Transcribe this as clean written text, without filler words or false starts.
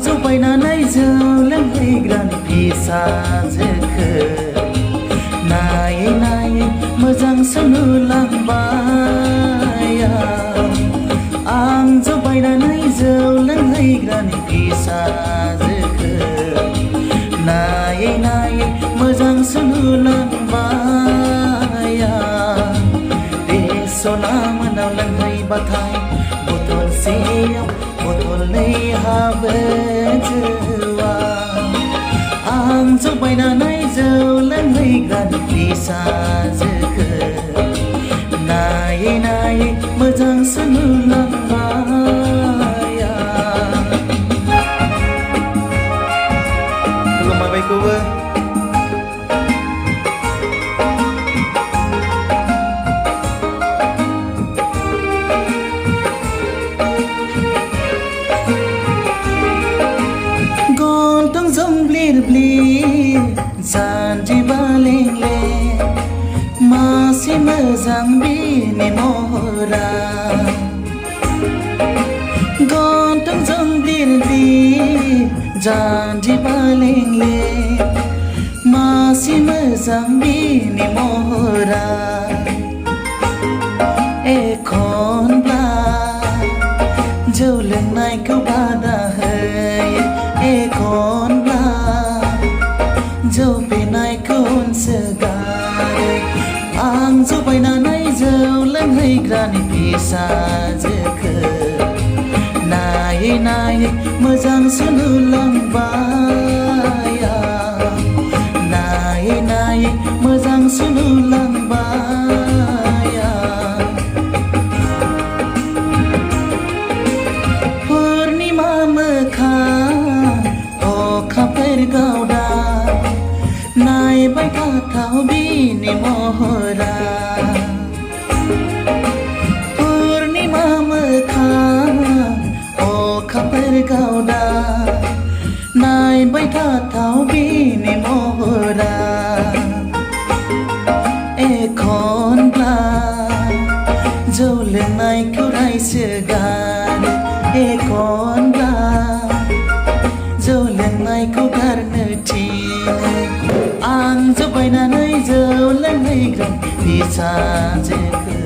जौ बायनानै जौ लोंहैग्रानि फिसाजोखो नायै नायै मोजांसो नुलांबाय आं जौ बायनानै जौ लोंहैग्रानि फिसाजोखो नायै नायै मोजांसो नुलांबाय बे सना मोनाव लोंहैबाथाय बथलसेयाव बथलनै हाबो जौआ आं जौ बायनानै जौ लोंहैग्रानि फिसाजोखो नायै नायै मोजांसो नुलांबाय खुलुमबाय बायखौबो गन्थं जंब्लिर ब्लिर जानजि बालेंले मासे मोजां बिनि महरा गन्थं जंब्लिर ब्लिर जानजि बालेंले मासे मोजां बिनि महरा एखनब्ला जौ लोंनायखौ बादा होयो एखनब्ला जौ फेनायखौ उनसोगारो आं जौ बायनानै जौ लोंहैग्रानि फिसाजोखो नायै नायै मोजांसो नुलांबाय नायै नायै मोजांसो नुलांबाय पुर्निमा मोखां अखाफोर गावदा नायबाय थाथाव बिनि महरा पुर्निमा मोखां अखाफोर गावदा नायबाय थाथाव बिनि महरा एखनब्ला जौ लोंनायखौ रायसोगारो एखनब्ला जौ लोंनायखौ गारनो थिनो आं जौ बायनानै जौ लोंहैग्रा फिसाजोखो